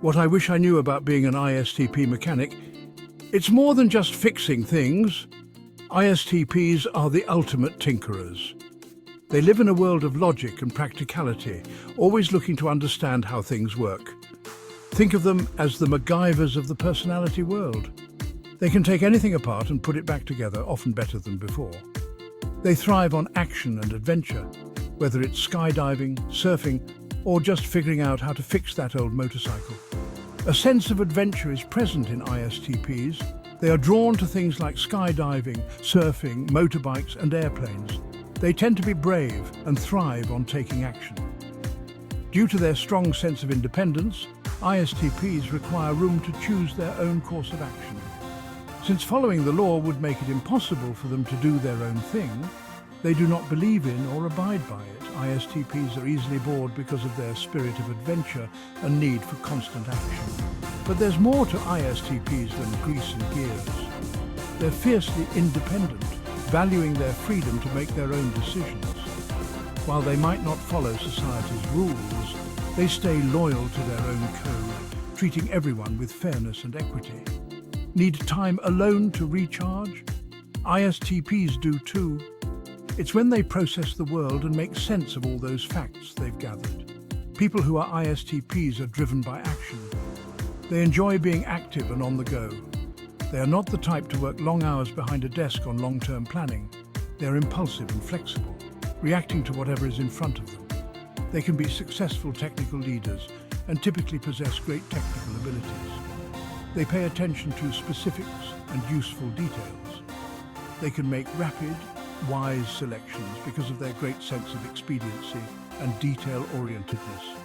What I wish I knew about being an ISTP mechanic: it's more than just fixing things. ISTPs are the ultimate tinkerers. They live in a world of logic and practicality, always looking to understand how things work. Think of them as the MacGyvers of the personality world. They can take anything apart and put it back together, often better than before. They thrive on action and adventure, whether it's skydiving, surfing, or just figuring out how to fix that old motorcycle. A sense of adventure is present in ISTPs. They are drawn to things like skydiving, surfing, motorbikes, and airplanes. They tend to be brave and thrive on taking action. Due to their strong sense of independence, ISTPs require room to choose their own course of action. Since following the law would make it impossible for them to do their own thing, they do not believe in or abide by it. ISTPs are easily bored because of their spirit of adventure and need for constant action. But there's more to ISTPs than grease and gears. They're fiercely independent, valuing their freedom to make their own decisions. While they might not follow society's rules, they stay loyal to their own code, treating everyone with fairness and equity. Need time alone to recharge? ISTPs do too. It's when they process the world and make sense of all those facts they've gathered. People who are ISTPs are driven by action. They enjoy being active and on the go. They are not the type to work long hours behind a desk on long-term planning. They are impulsive and flexible, reacting to whatever is in front of them. They can be successful technical leaders and typically possess great technical abilities. They pay attention to specifics and useful details. They can make rapid, wise selections because of their great sense of expediency and detail-orientedness.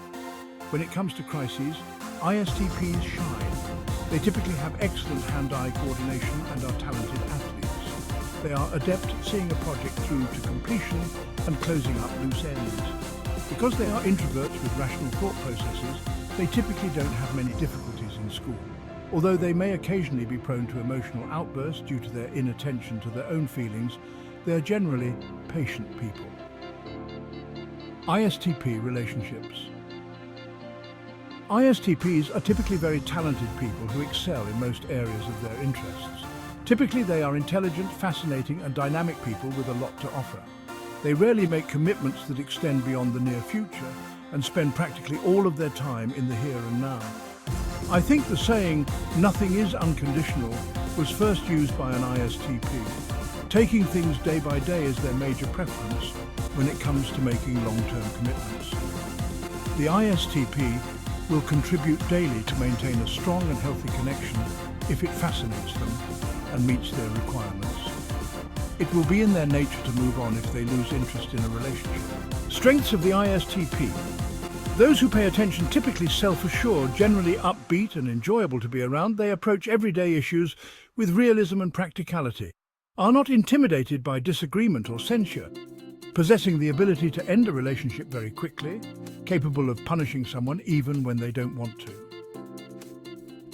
When it comes to crises, ISTPs shine. They typically have excellent hand-eye coordination and are talented athletes. They are adept at seeing a project through to completion and closing up loose ends. Because they are introverts with rational thought processes, they typically don't have many difficulties in school. Although they may occasionally be prone to emotional outbursts due to their inattention to their own feelings, they are generally patient people. ISTP relationships. ISTPs are typically very talented people who excel in most areas of their interests. Typically, they are intelligent, fascinating, and dynamic people with a lot to offer. They rarely make commitments that extend beyond the near future and spend practically all of their time in the here and now. I think the saying, "nothing is unconditional," was first used by an ISTP. Taking things day by day is their major preference when it comes to making long-term commitments. The ISTP will contribute daily to maintain a strong and healthy connection if it fascinates them and meets their requirements. It will be in their nature to move on if they lose interest in a relationship. Strengths of the ISTP. Those who pay attention typically self-assured, generally upbeat and enjoyable to be around. They approach everyday issues with realism and practicality, are not intimidated by disagreement or censure, possessing the ability to end a relationship very quickly, capable of punishing someone even when they don't want to.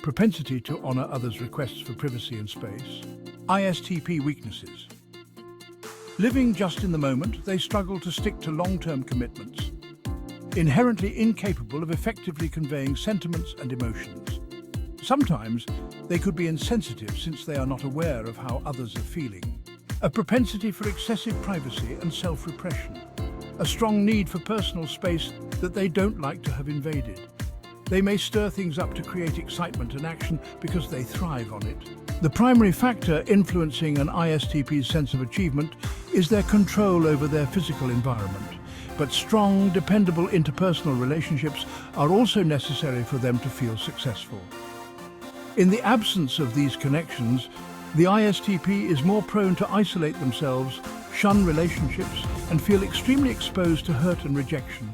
Propensity to honor others' requests for privacy and space. ISTP weaknesses. Living just in the moment, they struggle to stick to long-term commitments. Inherently incapable of effectively conveying sentiments and emotions. Sometimes they could be insensitive since they are not aware of how others are feeling. A propensity for excessive privacy and self-repression. A strong need for personal space that they don't like to have invaded. They may stir things up to create excitement and action because they thrive on it. The primary factor influencing an ISTP's sense of achievement is their control over their physical environment. But strong, dependable interpersonal relationships are also necessary for them to feel successful. In the absence of these connections, the ISTP is more prone to isolate themselves, shun relationships, and feel extremely exposed to hurt and rejection.